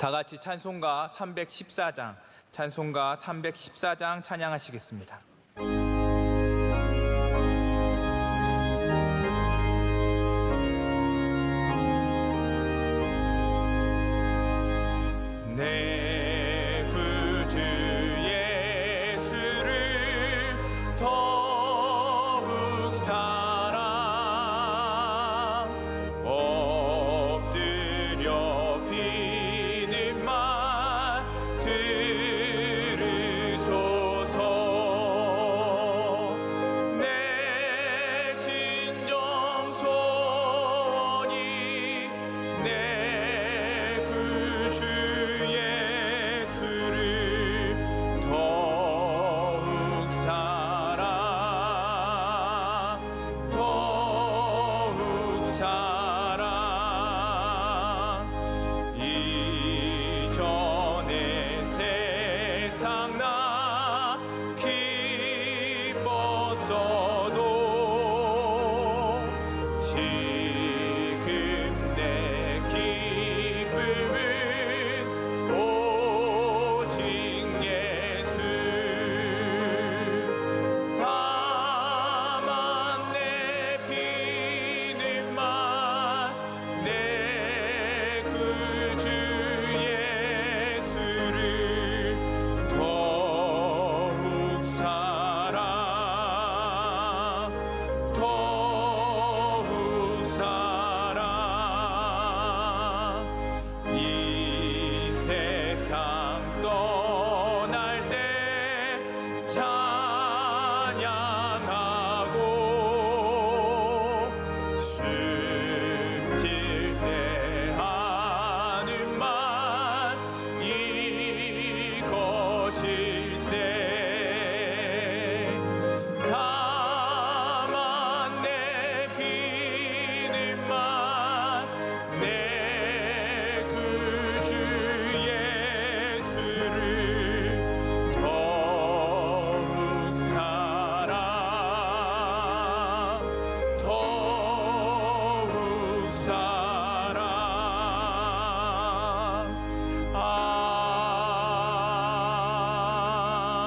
다 같이 찬송가 314장, 찬송가 314장 찬양하시겠습니다. 내 구주 예수를 더욱 사랑 엎드려 비는 말 들으소서. 내 진정 소원이 내 구주 예수를 더욱 사랑 더욱 사랑. 이전에 세상 나 기뻤어도 지금 내 기쁨은 오직 예수. 다만 내 비는 말 내 구주 예수를 더욱 사랑 더욱 사랑. 이 세상 떠날 때 찬양하고 숨질 때 하는 말 이것일세. 다만 내 비는 말 내 구주 예수를 더욱 사랑 더욱 사랑.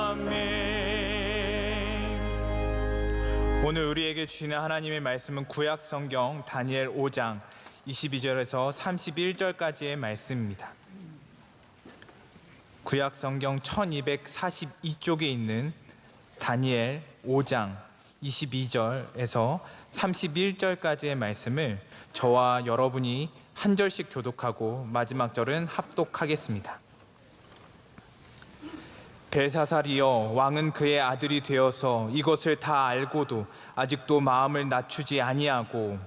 아멘. 오늘 우리에게 주시는 하나님의 말씀은 구약 성경 다니엘 5장 22절에서 31절까지의 말씀입니다. 구약 성경 1242쪽에 있는 다니엘 5장 22절에서 31절까지의 말씀을 저와 여러분이 한 절씩 교독하고 마지막 절은 합독하겠습니다. 벨사살이여, 왕은 그의 아들이 되어서 이것을 다 알고도 아직도 마음을 낮추지 아니하고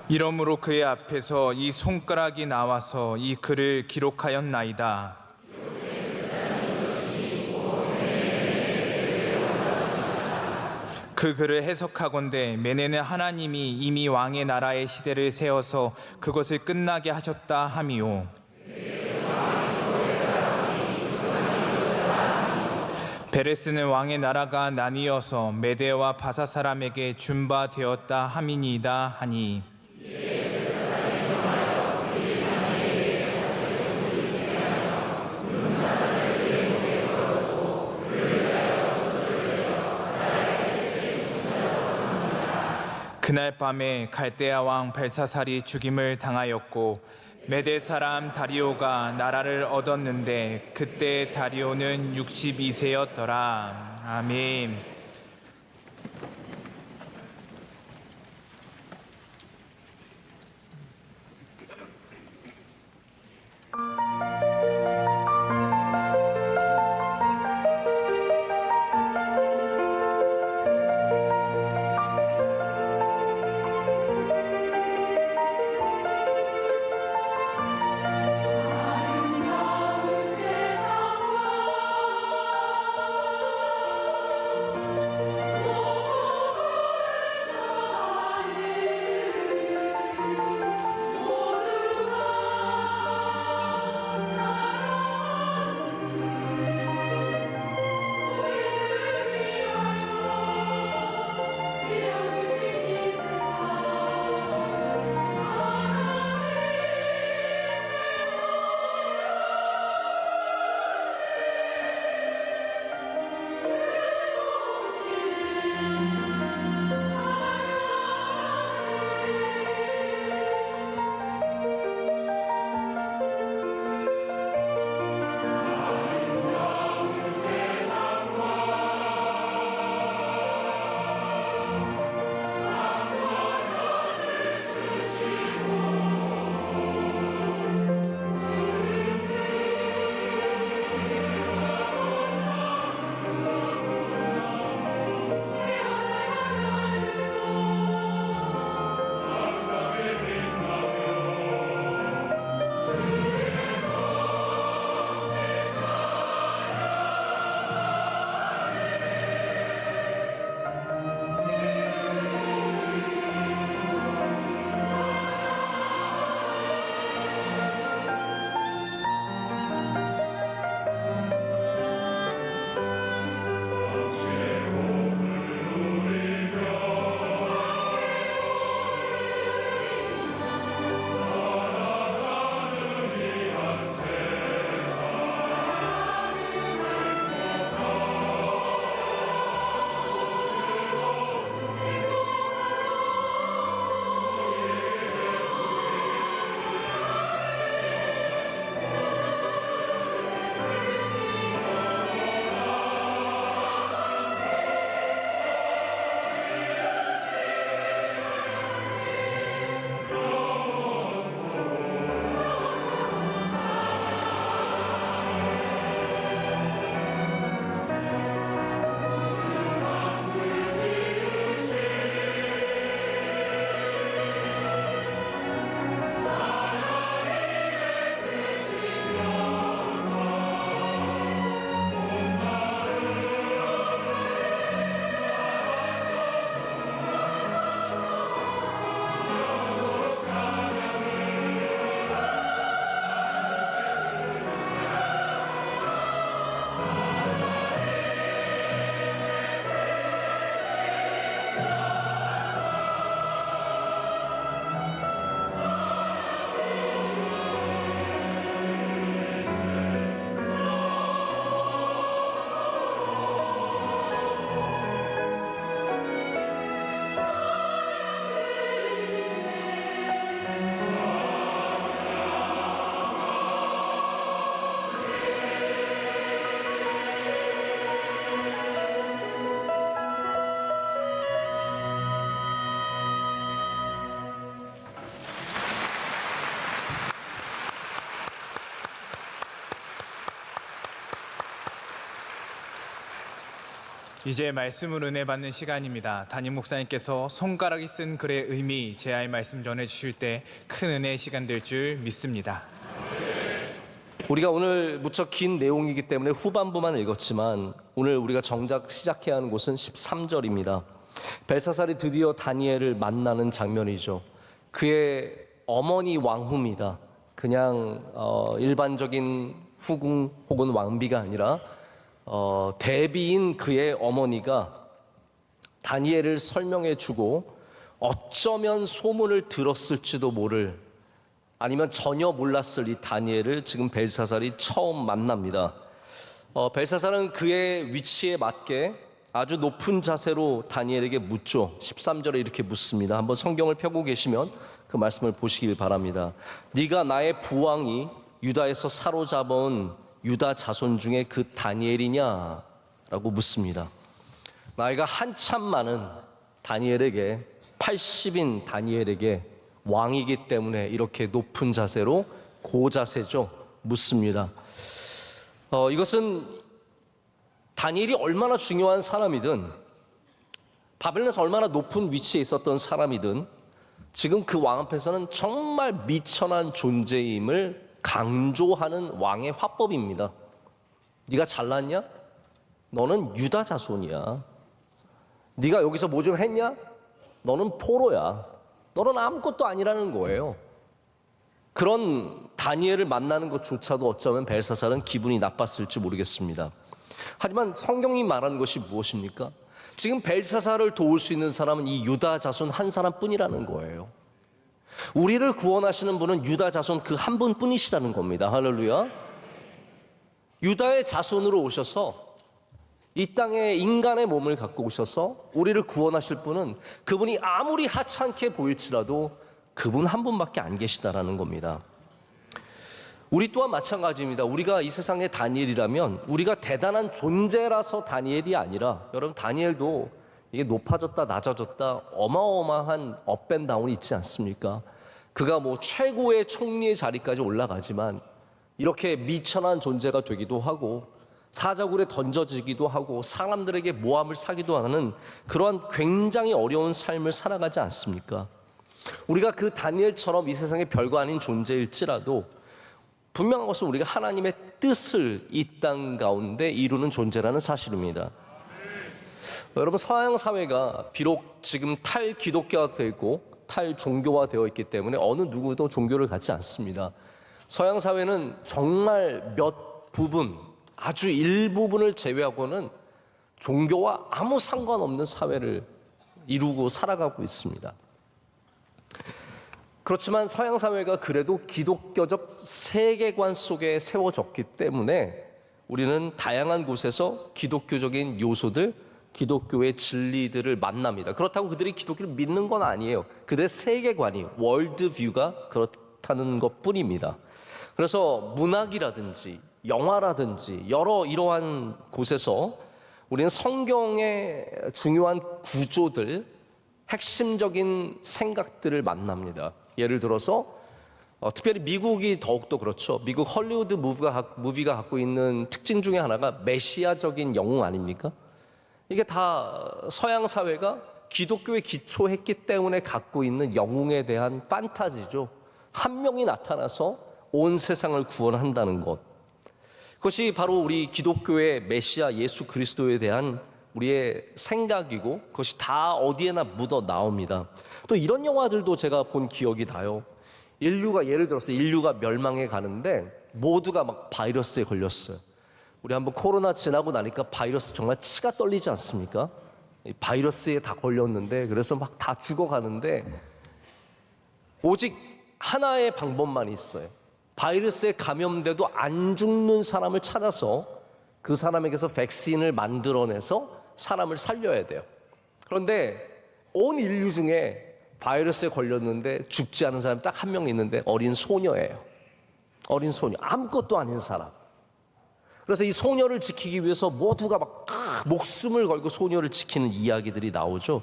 이러므로 그의 앞에서 이 손가락이 나와서 이 글을 기록하였나이다. 그 글을 해석하건대 메네는 하나님이 이미 왕의 나라의 시대를 세워서 그것을 끝나게 하셨다 함이요. 베레스는 왕의 나라가 나뉘어서 메대와 바사 사람에게 준 바 되었다 함이니이다 하니. 그날 밤에 갈대아 왕 벨사살이 죽임을 당하였고 메대 사람 다리오가 나라를 얻었는데 그때 다리오는 62세였더라. 아멘. 세상 이제 말씀을 은혜 받는 시간입니다. 담임 목사님께서 손가락이 쓴 글의 의미 제아의 말씀 전해주실 때 큰 은혜의 시간 될 줄 믿습니다. 우리가 오늘 무척 긴 내용이기 때문에 후반부만 읽었지만 오늘 우리가 정작 시작해야 하는 곳은 13절입니다. 벨사살이 드디어 다니엘을 만나는 장면이죠. 그의 어머니 왕후입니다. 그냥 일반적인 후궁 혹은 왕비가 아니라 대비인 그의 어머니가 다니엘을 설명해 주고 어쩌면 소문을 들었을지도 모를, 아니면 전혀 몰랐을 이 다니엘을 지금 벨사살이 처음 만납니다. 벨사살은 그의 위치에 맞게 아주 높은 자세로 다니엘에게 묻죠. 13절에 이렇게 묻습니다. 한번 성경을 펴고 계시면 그 말씀을 보시길 바랍니다. 네가 나의 부왕이 유다에서 사로잡아온 유다 자손 중에 그 다니엘이냐? 라고 묻습니다. 나이가 한참 많은 다니엘에게, 80인 다니엘에게 왕이기 때문에 이렇게 높은 자세로, 고자세죠, 묻습니다. 이것은 다니엘이 얼마나 중요한 사람이든, 바벨론에서 얼마나 높은 위치에 있었던 사람이든 지금 그 왕 앞에서는 정말 미천한 존재임을 강조하는 왕의 화법입니다. 네가 잘났냐? 너는 유다 자손이야. 네가 여기서 뭐 좀 했냐? 너는 포로야. 너는 아무것도 아니라는 거예요. 그런 다니엘을 만나는 것조차도 어쩌면 벨사살은 기분이 나빴을지 모르겠습니다. 하지만 성경이 말하는 것이 무엇입니까? 지금 벨사살을 도울 수 있는 사람은 이 유다 자손 한 사람뿐이라는 거예요. 우리를 구원하시는 분은 유다 자손 그 한 분뿐이시라는 겁니다. 할렐루야. 유다의 자손으로 오셔서 이 땅에 인간의 몸을 갖고 오셔서 우리를 구원하실 분은 그분이 아무리 하찮게 보일지라도 그분 한 분밖에 안 계시다라는 겁니다. 우리 또한 마찬가지입니다. 우리가 이 세상의 다니엘이라면 우리가 대단한 존재라서 다니엘이 아니라, 여러분 다니엘도 이게 높아졌다 낮아졌다 어마어마한 업앤다운이 있지 않습니까? 그가 뭐 최고의 총리의 자리까지 올라가지만 이렇게 미천한 존재가 되기도 하고 사자굴에 던져지기도 하고 사람들에게 모함을 사기도 하는 그러한 굉장히 어려운 삶을 살아가지 않습니까? 우리가 그 다니엘처럼 이 세상에 별거 아닌 존재일지라도 분명한 것은 우리가 하나님의 뜻을 이 땅 가운데 이루는 존재라는 사실입니다. 여러분, 서양 사회가 비록 지금 탈기독교가 되어 있고 탈종교화되어 있기 때문에 어느 누구도 종교를 갖지 않습니다. 서양 사회는 정말 몇 부분, 아주 일부분을 제외하고는 종교와 아무 상관없는 사회를 이루고 살아가고 있습니다. 그렇지만 서양 사회가 그래도 기독교적 세계관 속에 세워졌기 때문에 우리는 다양한 곳에서 기독교적인 요소들, 기독교의 진리들을 만납니다. 그렇다고 그들이 기독교를 믿는 건 아니에요. 그들의 세계관이, 월드뷰가 그렇다는 것뿐입니다. 그래서 문학이라든지 영화라든지 여러 이러한 곳에서 우리는 성경의 중요한 구조들, 핵심적인 생각들을 만납니다. 예를 들어서 특별히 미국이 더욱더 그렇죠. 미국 헐리우드 무비가 갖고 있는 특징 중에 하나가 메시아적인 영웅 아닙니까? 이게 다 서양 사회가 기독교에 기초했기 때문에 갖고 있는 영웅에 대한 판타지죠. 한 명이 나타나서 온 세상을 구원한다는 것. 그것이 바로 우리 기독교의 메시아 예수 그리스도에 대한 우리의 생각이고, 그것이 다 어디에나 묻어 나옵니다. 또 이런 영화들도 제가 본 기억이 나요. 예를 들어서 인류가 멸망해 가는데 모두가 막 바이러스에 걸렸어요. 우리 한번 코로나 지나고 나니까 바이러스 정말 치가 떨리지 않습니까? 바이러스에 다 걸렸는데, 그래서 막 다 죽어가는데 오직 하나의 방법만 있어요. 바이러스에 감염돼도 안 죽는 사람을 찾아서 그 사람에게서 백신을 만들어내서 사람을 살려야 돼요. 그런데 온 인류 중에 바이러스에 걸렸는데 죽지 않은 사람이 딱 한 명 있는데 어린 소녀예요. 어린 소녀, 아무것도 아닌 사람. 그래서 이 소녀를 지키기 위해서 모두가 막 목숨을 걸고 소녀를 지키는 이야기들이 나오죠.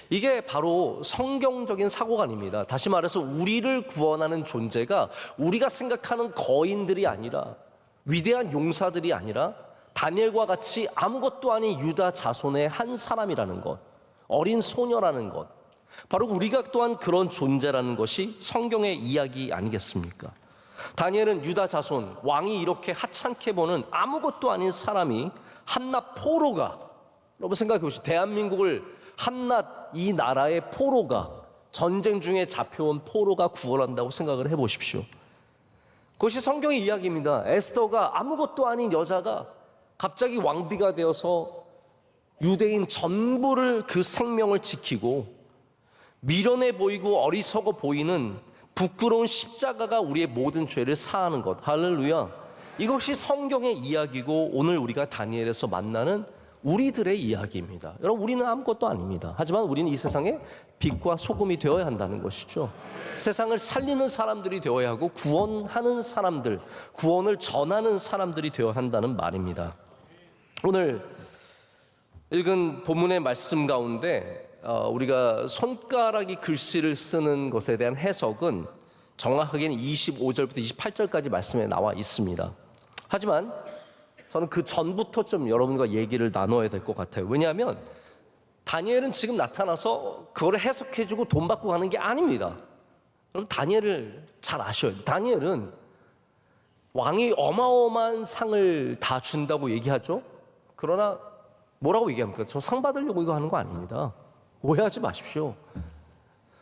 이게 바로 성경적인 사고관입니다. 다시 말해서 우리를 구원하는 존재가 우리가 생각하는 거인들이 아니라, 위대한 용사들이 아니라 다니엘과 같이 아무것도 아닌 유다 자손의 한 사람이라는 것, 어린 소녀라는 것, 바로 우리가 또한 그런 존재라는 것이 성경의 이야기 아니겠습니까? 다니엘은 유다 자손, 왕이 이렇게 하찮게 보는 아무것도 아닌 사람이 한낱 포로가, 여러분 생각해 보시죠. 대한민국을 한낱 이 나라의 포로가, 전쟁 중에 잡혀온 포로가 구원한다고 생각을 해보십시오. 그것이 성경의 이야기입니다. 에스더가 아무것도 아닌 여자가 갑자기 왕비가 되어서 유대인 전부를 그 생명을 지키고, 미련해 보이고 어리석어 보이는 부끄러운 십자가가 우리의 모든 죄를 사하는 것. 할렐루야. 이것이 성경의 이야기고 오늘 우리가 다니엘에서 만나는 우리들의 이야기입니다. 여러분, 우리는 아무것도 아닙니다. 하지만 우리는 이 세상에 빛과 소금이 되어야 한다는 것이죠. 세상을 살리는 사람들이 되어야 하고 구원하는 사람들, 구원을 전하는 사람들이 되어야 한다는 말입니다. 오늘 읽은 본문의 말씀 가운데 우리가 손가락이 글씨를 쓰는 것에 대한 해석은 정확하게는 25절부터 28절까지 말씀에 나와 있습니다. 하지만 저는 그 전부터 좀 여러분과 얘기를 나눠야 될 것 같아요. 왜냐하면 다니엘은 지금 나타나서 그걸 해석해주고 돈 받고 가는 게 아닙니다. 여러분, 다니엘을 잘 아셔요. 다니엘은 왕이 어마어마한 상을 다 준다고 얘기하죠. 그러나 뭐라고 얘기합니까? 저 상 받으려고 이거 하는 거 아닙니다. 오해하지 마십시오.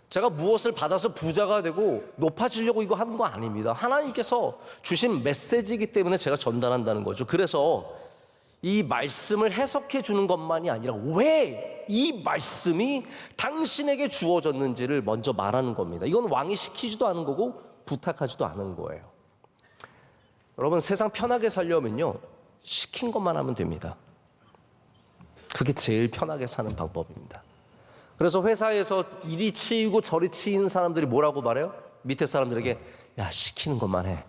제가 무엇을 받아서 부자가 되고 높아지려고 이거 하는 거 아닙니다. 하나님께서 주신 메시지이기 때문에 제가 전달한다는 거죠. 그래서 이 말씀을 해석해 주는 것만이 아니라 왜 이 말씀이 당신에게 주어졌는지를 먼저 말하는 겁니다. 이건 왕이 시키지도 않은 거고 부탁하지도 않은 거예요. 여러분, 세상 편하게 살려면요, 시킨 것만 하면 됩니다. 그게 제일 편하게 사는 방법입니다. 그래서 회사에서 이리 치이고 저리 치이는 사람들이 뭐라고 말해요? 밑에 사람들에게, 야, 시키는 것만 해.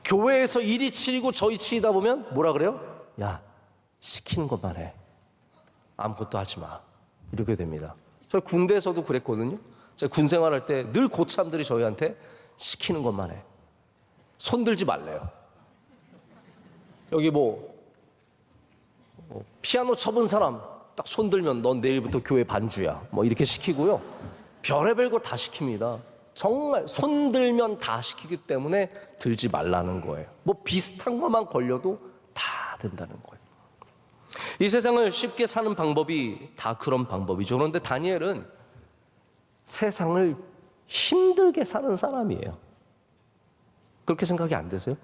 교회에서 이리 치이고 저리 치이다 보면 뭐라 그래요? 야, 시키는 것만 해. 아무것도 하지 마. 이렇게 됩니다. 저 군대에서도 그랬거든요. 제가 군 생활할 때 늘 고참들이 저희한테 시키는 것만 해. 손들지 말래요. 여기 피아노 쳐본 사람 딱 손들면 넌 내일부터 교회 반주야. 이렇게 시키고요. 별의별 거 다 시킵니다. 정말 손들면 다 시키기 때문에 들지 말라는 거예요. 비슷한 것만 걸려도 다 된다는 거예요. 이 세상을 쉽게 사는 방법이 다 그런 방법이죠. 그런데 다니엘은 세상을 힘들게 사는 사람이에요. 그렇게 생각이 안 되세요?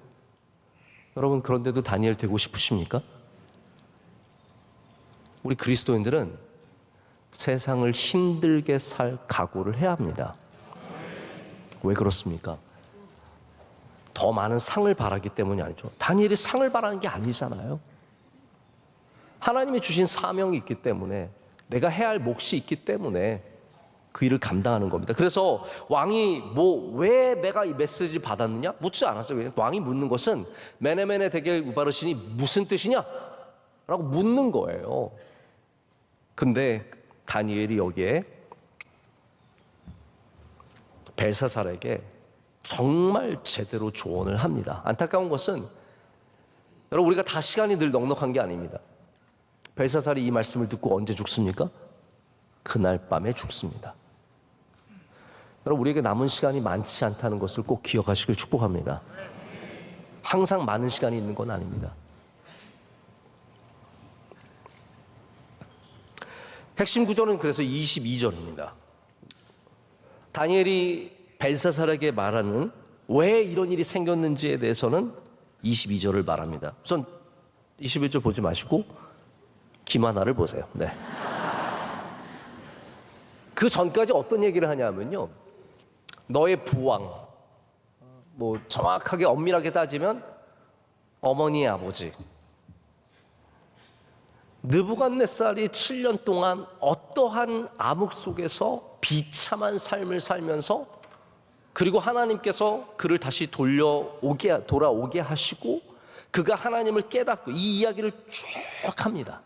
여러분, 그런데도 다니엘 되고 싶으십니까? 우리 그리스도인들은 세상을 힘들게 살 각오를 해야 합니다. 왜 그렇습니까? 더 많은 상을 바라기 때문이 아니죠. 다니엘이 상을 바라는 게 아니잖아요. 하나님이 주신 사명이 있기 때문에, 내가 해야 할 몫이 있기 때문에 그 일을 감당하는 겁니다. 그래서 왕이 왜 내가 이 메시지를 받았느냐? 묻지 않았어요. 왜냐하면 왕이 묻는 것은 메네메네 대개 우바르신이 무슨 뜻이냐? 라고 묻는 거예요. 근데 다니엘이 여기에 벨사살에게 정말 제대로 조언을 합니다. 안타까운 것은 여러분, 우리가 다 시간이 늘 넉넉한 게 아닙니다. 벨사살이 이 말씀을 듣고 언제 죽습니까? 그날 밤에 죽습니다. 여러분, 우리에게 남은 시간이 많지 않다는 것을 꼭 기억하시길 축복합니다. 항상 많은 시간이 있는 건 아닙니다. 핵심 구조는 그래서 22절입니다. 다니엘이 벨사살에게 말하는 왜 이런 일이 생겼는지에 대해서는 22절을 말합니다. 우선 21절 보지 마시고 김하나를 보세요. 네. 그 전까지 어떤 얘기를 하냐면요, 너의 부왕, 정확하게 엄밀하게 따지면 어머니의 아버지 느부갓네살이 7년 동안 어떠한 암흑 속에서 비참한 삶을 살면서, 그리고 하나님께서 그를 다시 돌아오게 하시고 그가 하나님을 깨닫고, 이 이야기를 쭉 합니다.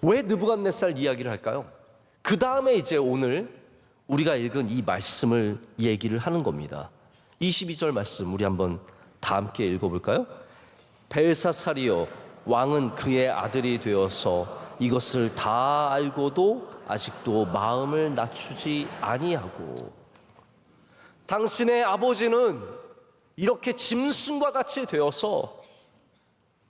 왜 느부갓네살 이야기를 할까요? 그 다음에 이제 오늘 우리가 읽은 이 말씀을 얘기를 하는 겁니다. 22절 말씀 우리 한번 다 함께 읽어볼까요? 벨사살이여, 왕은 그의 아들이 되어서 이것을 다 알고도 아직도 마음을 낮추지 아니하고. 당신의 아버지는 이렇게 짐승과 같이 되어서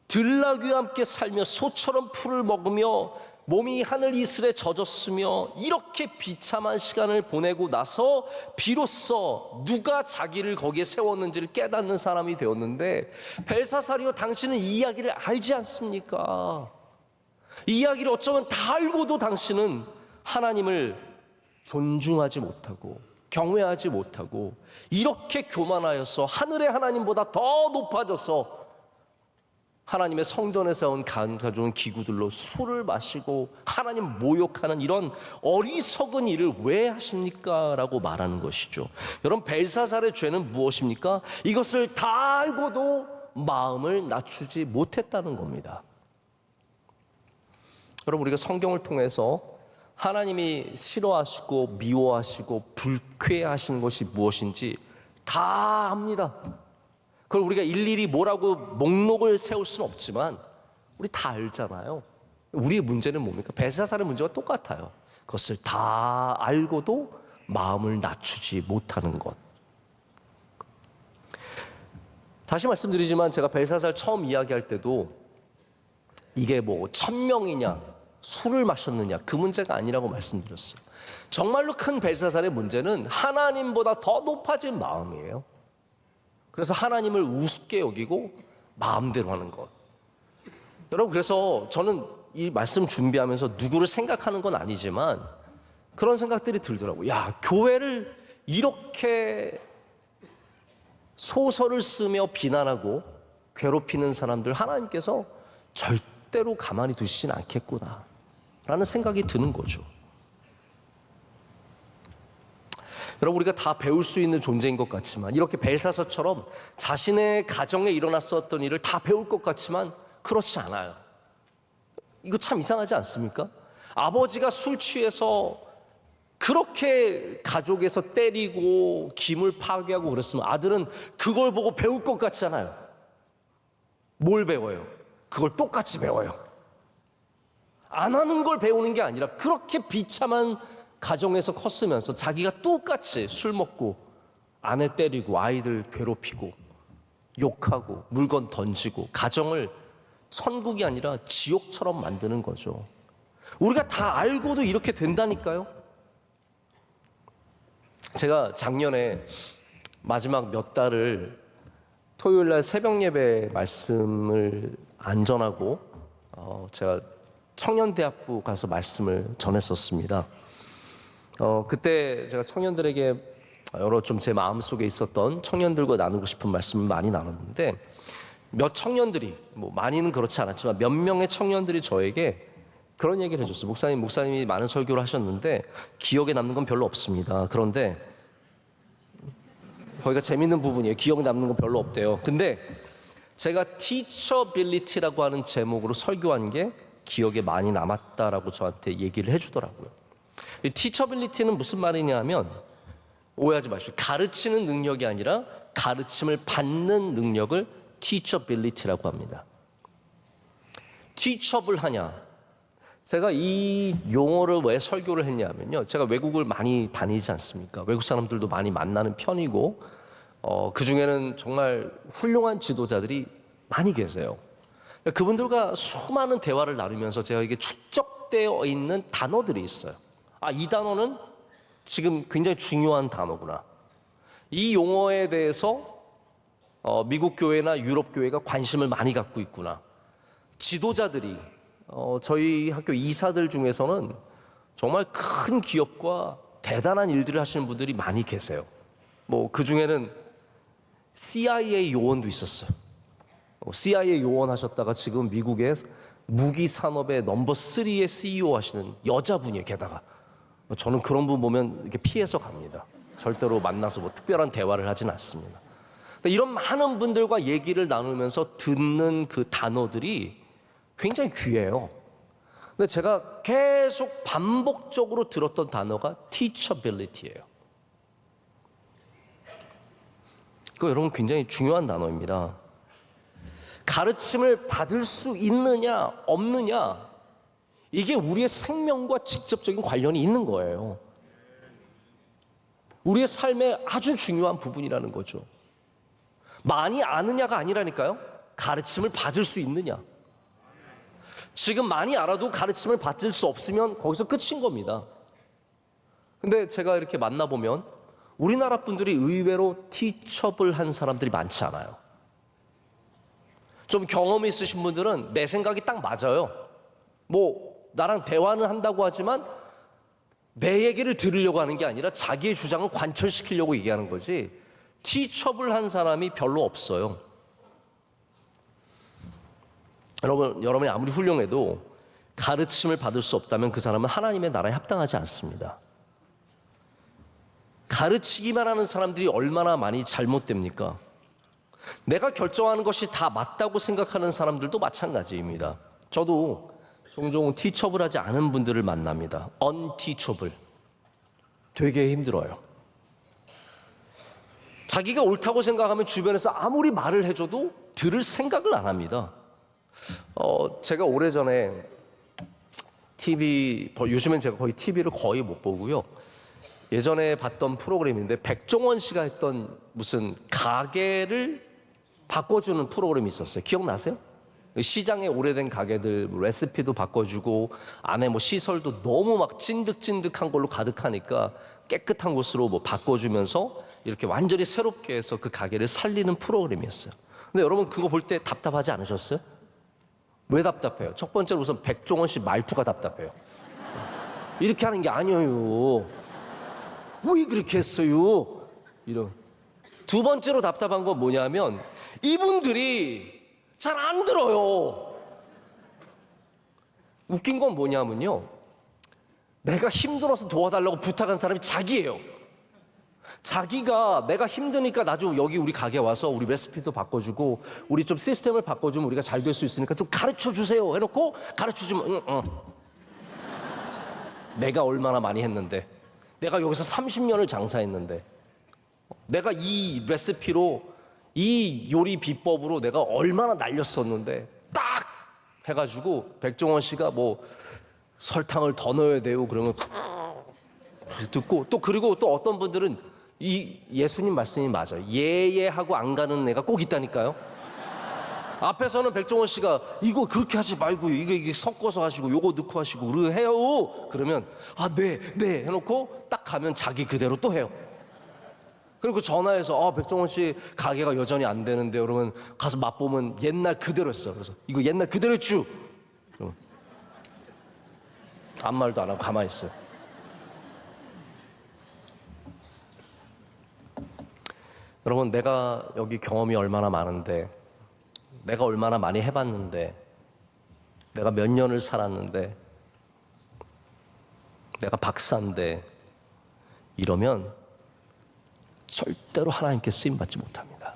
들나귀와 함께 살며 소처럼 풀을 먹으며 몸이 하늘 이슬에 젖었으며 이렇게 비참한 시간을 보내고 나서 비로소 누가 자기를 거기에 세웠는지를 깨닫는 사람이 되었는데, 벨사살이여, 당신은 이 이야기를 알지 않습니까? 이 이야기를 어쩌면 다 알고도 당신은 하나님을 존중하지 못하고 경외하지 못하고 이렇게 교만하여서 하늘의 하나님보다 더 높아져서 하나님의 성전에 세운 가져온 기구들로 술을 마시고 하나님 모욕하는 이런 어리석은 일을 왜 하십니까? 라고 말하는 것이죠. 여러분, 벨사살의 죄는 무엇입니까? 이것을 다 알고도 마음을 낮추지 못했다는 겁니다. 여러분, 우리가 성경을 통해서 하나님이 싫어하시고 미워하시고 불쾌하시는 것이 무엇인지 다 압니다. 그걸 우리가 일일이 뭐라고 목록을 세울 수는 없지만 우리 다 알잖아요. 우리의 문제는 뭡니까? 벨사살의 문제와 똑같아요. 그것을 다 알고도 마음을 낮추지 못하는 것. 다시 말씀드리지만 제가 벨사살 처음 이야기할 때도 이게 뭐 1000명이냐 술을 마셨느냐 그 문제가 아니라고 말씀드렸어요. 정말로 큰 벨사살의 문제는 하나님보다 더 높아진 마음이에요. 그래서 하나님을 우습게 여기고 마음대로 하는 것. 여러분, 그래서 저는 이 말씀 준비하면서 누구를 생각하는 건 아니지만 그런 생각들이 들더라고요. 야, 교회를 이렇게 소설을 쓰며 비난하고 괴롭히는 사람들 하나님께서 절대로 가만히 두시진 않겠구나 라는 생각이 드는 거죠. 여러분, 우리가 다 배울 수 있는 존재인 것 같지만, 이렇게 벨사살처럼 자신의 가정에 일어났었던 일을 다 배울 것 같지만 그렇지 않아요. 이거 참 이상하지 않습니까? 아버지가 술 취해서 그렇게 가족에서 때리고 기물 파괴하고 그랬으면 아들은 그걸 보고 배울 것 같잖아요. 뭘 배워요? 그걸 똑같이 배워요. 안 하는 걸 배우는 게 아니라 그렇게 비참한 가정에서 컸으면서 자기가 똑같이 술 먹고 아내 때리고 아이들 괴롭히고 욕하고 물건 던지고 가정을 천국이 아니라 지옥처럼 만드는 거죠. 우리가 다 알고도 이렇게 된다니까요. 제가 작년에 마지막 몇 달을 토요일날 새벽 예배 말씀을 안 전하고 제가 청년대학부 가서 말씀을 전했었습니다. 그때 제가 청년들에게 여러 좀 제 마음속에 있었던 청년들과 나누고 싶은 말씀을 많이 나눴는데, 몇 청년들이, 뭐 많이는 그렇지 않았지만 몇 명의 청년들이 저에게 그런 얘기를 해줬어요. 목사님이 많은 설교를 하셨는데 기억에 남는 건 별로 없습니다. 그런데 거기가 재밌는 부분이에요. 기억에 남는 건 별로 없대요. 근데 제가 teachability라고 하는 제목으로 설교한 게 기억에 많이 남았다라고 저한테 얘기를 해주더라고요. 이 teachability는 무슨 말이냐면, 오해하지 마시고, 가르치는 능력이 아니라 가르침을 받는 능력을 teachability라고 합니다. teachable 하냐? 제가 이 용어를 왜 설교를 했냐면요, 제가 외국을 많이 다니지 않습니까? 외국 사람들도 많이 만나는 편이고 그 중에는 정말 훌륭한 지도자들이 많이 계세요. 그분들과 수많은 대화를 나누면서 제가 이게 축적되어 있는 단어들이 있어요. 아, 이 단어는 지금 굉장히 중요한 단어구나. 이 용어에 대해서 미국 교회나 유럽 교회가 관심을 많이 갖고 있구나. 지도자들이 저희 학교 이사들 중에서는 정말 큰 기업과 대단한 일들을 하시는 분들이 많이 계세요. 뭐 그 중에는 CIA 요원도 있었어요. CIA 요원 하셨다가 지금 미국의 무기 산업의 넘버 3의 CEO 하시는 여자분이에요. 게다가 저는 그런 분 보면 이렇게 피해서 갑니다. 절대로 만나서 뭐 특별한 대화를 하진 않습니다. 이런 많은 분들과 얘기를 나누면서 듣는 그 단어들이 굉장히 귀해요. 근데 제가 계속 반복적으로 들었던 단어가 teachability예요. 그거 여러분 굉장히 중요한 단어입니다. 가르침을 받을 수 있느냐 없느냐, 이게 우리의 생명과 직접적인 관련이 있는 거예요. 우리의 삶의 아주 중요한 부분이라는 거죠. 많이 아느냐가 아니라니까요. 가르침을 받을 수 있느냐. 지금 많이 알아도 가르침을 받을 수 없으면 거기서 끝인 겁니다. 근데 제가 이렇게 만나보면 우리나라 분들이 의외로 티처블한 사람들이 많지 않아요. 좀 경험이 있으신 분들은 내 생각이 딱 맞아요. 뭐 나랑 대화는 한다고 하지만 내 얘기를 들으려고 하는 게 아니라 자기의 주장을 관철시키려고 얘기하는 거지, 티처블한 사람이 별로 없어요. 여러분이 아무리 훌륭해도 가르침을 받을 수 없다면 그 사람은 하나님의 나라에 합당하지 않습니다. 가르치기만 하는 사람들이 얼마나 많이 잘못됩니까? 내가 결정하는 것이 다 맞다고 생각하는 사람들도 마찬가지입니다. 저도 종종 티처블하지 않은 분들을 만납니다. 언티처블. 되게 힘들어요. 자기가 옳다고 생각하면 주변에서 아무리 말을 해줘도 들을 생각을 안 합니다. 제가 오래전에 요즘엔 제가 거의 TV를 거의 못 보고요. 예전에 봤던 프로그램인데 백종원 씨가 했던 무슨 가게를 바꿔주는 프로그램이 있었어요. 기억나세요? 시장에 오래된 가게들 레시피도 바꿔주고 안에 뭐 시설도 너무 막 찐득찐득한 걸로 가득하니까 깨끗한 곳으로 뭐 바꿔주면서 이렇게 완전히 새롭게 해서 그 가게를 살리는 프로그램이었어요. 근데 여러분 그거 볼 때 답답하지 않으셨어요? 왜 답답해요? 첫 번째로 우선 백종원 씨 말투가 답답해요. 이렇게 하는 게 아니에요. 왜 그렇게 했어요? 이런. 두 번째로 답답한 건 뭐냐면 이분들이 잘 안 들어요. 웃긴 건 뭐냐면요, 내가 힘들어서 도와달라고 부탁한 사람이 자기예요. 자기가 내가 힘드니까 나 좀 여기 우리 가게 와서 우리 레시피도 바꿔주고 우리 좀 시스템을 바꿔주면 우리가 잘 될 수 있으니까 좀 가르쳐주세요 해놓고 가르쳐주면 내가 얼마나 많이 했는데, 내가 여기서 30년을 장사했는데, 내가 이 레시피로 이 요리 비법으로 내가 얼마나 날렸었는데 딱 해가지고 백종원 씨가 뭐 설탕을 더 넣어야 돼요 그러면 듣고, 또 그리고 또 어떤 분들은 이 예수님 말씀이 맞아요. 예하고 안 가는 애가 꼭 있다니까요. 앞에서는 백종원 씨가 이거 그렇게 하지 말고 이게 섞어서 하시고 요거 넣고 하시고 그러고 해요. 그러면 네 해놓고 딱 가면 자기 그대로 또 해요. 그리고 전화해서 백종원 씨 가게가 여전히 안 되는데 그러면 가서 맛보면 옛날 그대로 했어. 그래서 이거 옛날 그대로 했죠. 그러면 아무 말도 안 하고 가만히 있어요. 여러분, 내가 여기 경험이 얼마나 많은데, 내가 얼마나 많이 해봤는데, 내가 몇 년을 살았는데, 내가 박사인데 이러면 절대로 하나님께 쓰임받지 못합니다.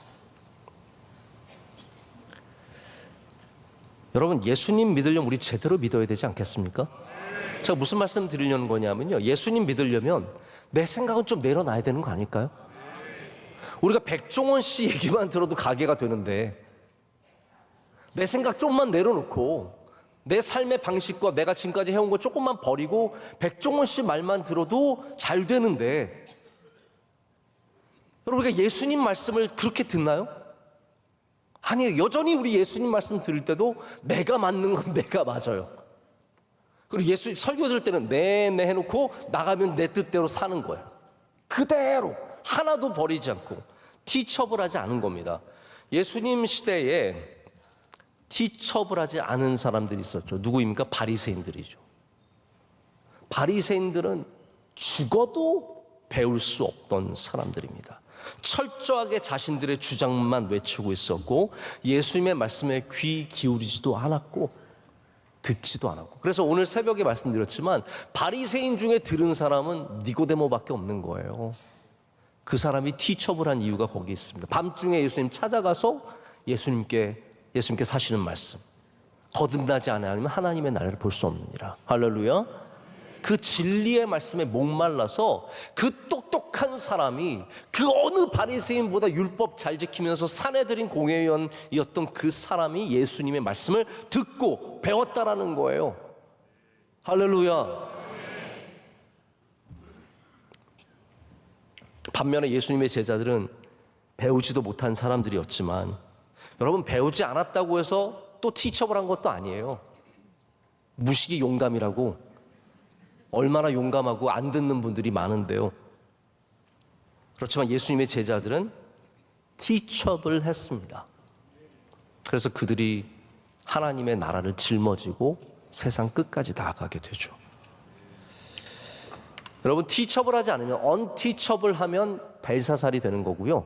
여러분, 예수님 믿으려면 우리 제대로 믿어야 되지 않겠습니까? 제가 무슨 말씀 드리려는 거냐면요, 예수님 믿으려면 내 생각은 좀 내려놔야 되는 거 아닐까요? 우리가 백종원 씨 얘기만 들어도 가게가 되는데 내 생각 좀만 내려놓고 내 삶의 방식과 내가 지금까지 해온 거 조금만 버리고 백종원 씨 말만 들어도 잘 되는데, 여러분, 우리가 예수님 말씀을 그렇게 듣나요? 아니에요. 여전히 우리 예수님 말씀 들을 때도 내가 맞는 건 내가 맞아요. 그리고 예수 설교 들을 때는 네 해놓고 나가면 내 뜻대로 사는 거예요. 그대로 하나도 버리지 않고 티처블하지 않은 겁니다. 예수님 시대에 티처블하지 않은 사람들이 있었죠. 누구입니까? 바리새인들이죠. 바리새인들은 죽어도 배울 수 없던 사람들입니다. 철저하게 자신들의 주장만 외치고 있었고 예수님의 말씀에 귀 기울이지도 않았고 듣지도 않았고, 그래서 오늘 새벽에 말씀드렸지만 바리새인 중에 들은 사람은 니고데모밖에 없는 거예요. 그 사람이 티처블한 이유가 거기 있습니다. 밤중에 예수님 찾아가서 예수님께 사시는 말씀, 거듭나지 않으면 하나님의 나라를 볼 수 없느니라. 할렐루야. 그 진리의 말씀에 목말라서 그 똑똑한 사람이 그 어느 바리새인보다 율법 잘 지키면서 사내들인 공회원이었던 그 사람이 예수님의 말씀을 듣고 배웠다라는 거예요. 할렐루야. 반면에 예수님의 제자들은 배우지도 못한 사람들이었지만, 여러분, 배우지 않았다고 해서 또 티처블한 것도 아니에요. 무식이 용감이라고, 얼마나 용감하고 안 듣는 분들이 많은데요. 그렇지만 예수님의 제자들은 티처블 했습니다. 그래서 그들이 하나님의 나라를 짊어지고 세상 끝까지 나아가게 되죠. 여러분, 티처블하지 않으면, 언티처블하면 벨사살이 되는 거고요.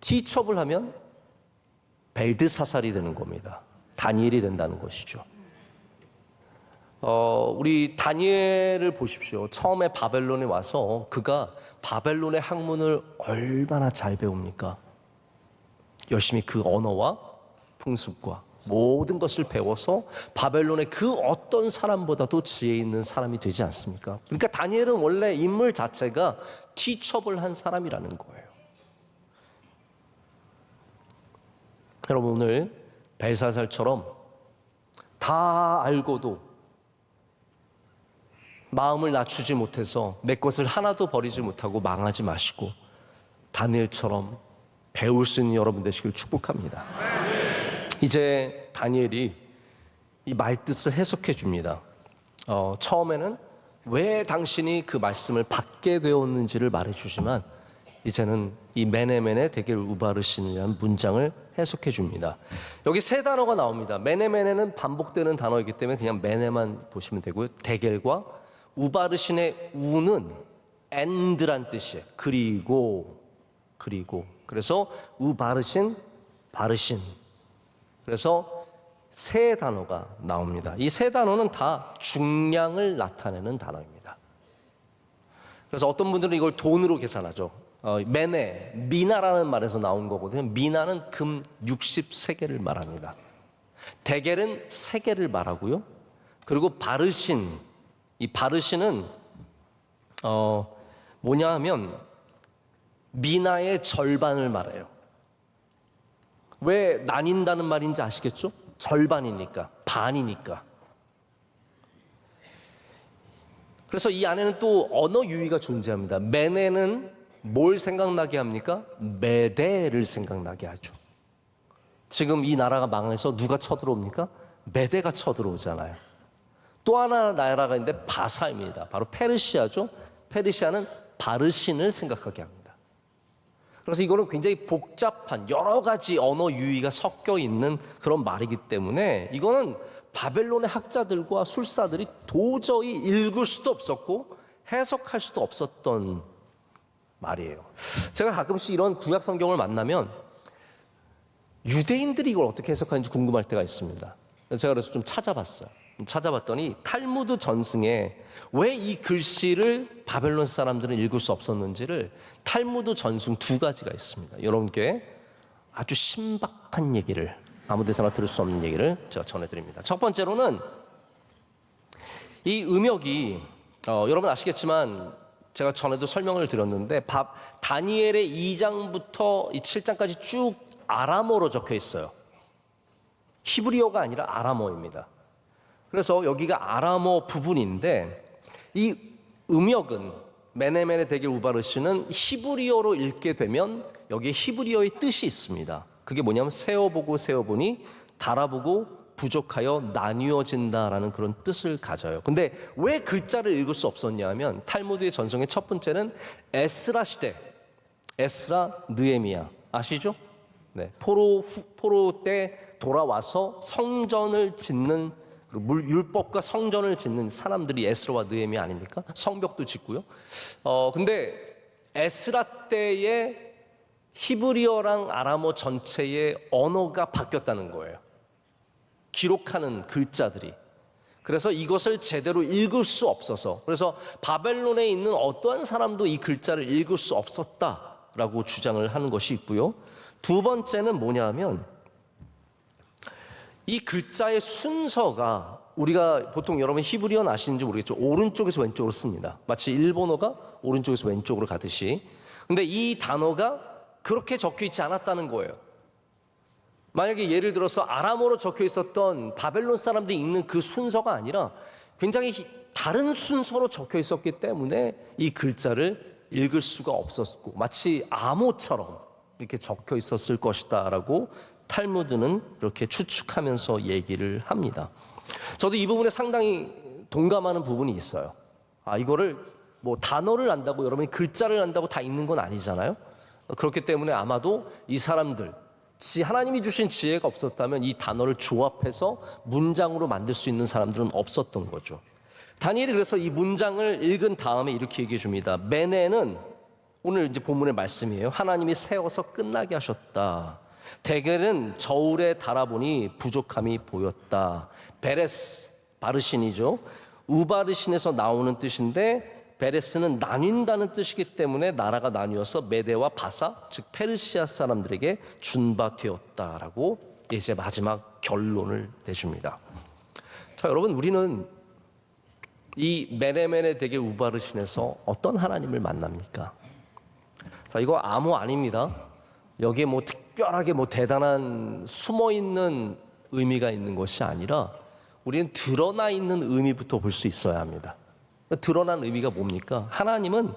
티처블하면 벨드사살이 되는 겁니다. 다니엘이 된다는 것이죠. 우리 다니엘을 보십시오. 처음에 바벨론에 와서 그가 바벨론의 학문을 얼마나 잘 배웁니까? 열심히 그 언어와 풍습과 모든 것을 배워서 바벨론의 그 어떤 사람보다도 지혜 있는 사람이 되지 않습니까? 그러니까 다니엘은 원래 인물 자체가 티처블한 사람이라는 거예요. 여러분, 오늘 벨사살처럼 다 알고도 마음을 낮추지 못해서 내 것을 하나도 버리지 못하고 망하지 마시고, 다니엘처럼 배울 수 있는 여러분 되시길 축복합니다. 이제 다니엘이 이 말뜻을 해석해 줍니다. 처음에는 왜 당신이 그 말씀을 받게 되었는지를 말해주지만, 이제는 이 메네멘의 데겔 우바르신이라는 문장을 해석해 줍니다. 여기 세 단어가 나옵니다. 메네멘에는 반복되는 단어이기 때문에 그냥 메네만 보시면 되고요. 데겔과 우바르신의 우는 and란 뜻이에요. 그리고. 그래서 우바르신, 바르신. 그래서 세 단어가 나옵니다. 이 세 단어는 다 중량을 나타내는 단어입니다. 그래서 어떤 분들은 이걸 돈으로 계산하죠. 메네, 미나라는 말에서 나온 거거든요. 미나는 금 60세겔을 말합니다. 데겔은 세겔을 말하고요. 그리고 바르신, 이 바르신은 뭐냐 하면 미나의 절반을 말해요. 왜 나뉜다는 말인지 아시겠죠? 절반이니까, 반이니까. 그래서 이 안에는 또 언어 유희가 존재합니다. 메네는 뭘 생각나게 합니까? 메대를 생각나게 하죠. 지금 이 나라가 망해서 누가 쳐들어옵니까? 메대가 쳐들어오잖아요. 또 하나 나라가 있는데 바사입니다. 바로 페르시아죠. 페르시아는 바르신을 생각하게 합니다. 그래서 이거는 굉장히 복잡한 여러 가지 언어 유희가 섞여 있는 그런 말이기 때문에 이거는 바벨론의 학자들과 술사들이 도저히 읽을 수도 없었고 해석할 수도 없었던 말이에요. 제가 가끔씩 이런 구약 성경을 만나면 유대인들이 이걸 어떻게 해석하는지 궁금할 때가 있습니다. 제가 그래서 좀 찾아봤더니 탈무드 전승에 왜 이 글씨를 바벨론 사람들은 읽을 수 없었는지를 탈무드 전승 두 가지가 있습니다. 여러분께 아주 신박한 얘기를, 아무 데서나 들을 수 없는 얘기를 제가 전해드립니다. 첫 번째로는 이 음역이 여러분 아시겠지만 제가 전에도 설명을 드렸는데 다니엘의 2장부터 7장까지 쭉 아람어로 적혀 있어요. 히브리어가 아니라 아람어입니다. 그래서 여기가 아람어 부분인데 이 음역은 메네멘의 데겔 우바르시는 히브리어로 읽게 되면 여기에 히브리어의 뜻이 있습니다. 그게 뭐냐면 세어보고 세어보니 달아보고 부족하여 나뉘어진다라는 그런 뜻을 가져요. 근데 왜 글자를 읽을 수 없었냐 하면 탈무드의 전성의 첫 번째는 에스라 시대, 에스라 느헤미야 아시죠? 네, 포로 때 돌아와서 성전을 짓는, 율법과 성전을 짓는 사람들이 에스라와 느헤미야 아닙니까? 성벽도 짓고요. 근데 에스라 때의 히브리어랑 아람어 전체의 언어가 바뀌었다는 거예요. 기록하는 글자들이. 그래서 이것을 제대로 읽을 수 없어서, 그래서 바벨론에 있는 어떠한 사람도 이 글자를 읽을 수 없었다라고 주장을 하는 것이 있고요. 두 번째는 뭐냐 하면 이 글자의 순서가 우리가 보통 여러분 히브리어는 아시는지 모르겠죠. 오른쪽에서 왼쪽으로 씁니다. 마치 일본어가 오른쪽에서 왼쪽으로 가듯이. 근데 이 단어가 그렇게 적혀 있지 않았다는 거예요. 만약에 예를 들어서 아람어로 적혀 있었던 바벨론 사람들이 읽는 그 순서가 아니라 굉장히 다른 순서로 적혀 있었기 때문에 이 글자를 읽을 수가 없었고 마치 암호처럼 이렇게 적혀 있었을 것이다라고 탈무드는 이렇게 추측하면서 얘기를 합니다. 저도 이 부분에 상당히 동감하는 부분이 있어요. 이거를 뭐 단어를 안다고 여러분이 글자를 안다고 다 읽는 건 아니잖아요. 그렇기 때문에 아마도 이 사람들 하나님이 주신 지혜가 없었다면 이 단어를 조합해서 문장으로 만들 수 있는 사람들은 없었던 거죠. 다니엘이 그래서 이 문장을 읽은 다음에 이렇게 얘기해 줍니다. 메네는 오늘 이제 본문의 말씀이에요. 하나님이 세워서 끝나게 하셨다. 대겔은 저울에 달아보니 부족함이 보였다. 베레스, 바르신이죠. 우바르신에서 나오는 뜻인데 베레스는 나뉜다는 뜻이기 때문에 나라가 나뉘어서 메데와 바사, 즉 페르시아 사람들에게 준 바 되었다라고 이제 마지막 결론을 내줍니다. 자, 여러분, 우리는 이 메네메네 대겔 우바르신에서 어떤 하나님을 만납니까? 자, 이거 암호 아닙니다. 여기에 뭐 특별하게 뭐 대단한 숨어 있는 의미가 있는 것이 아니라 우리는 드러나 있는 의미부터 볼 수 있어야 합니다. 드러난 의미가 뭡니까? 하나님은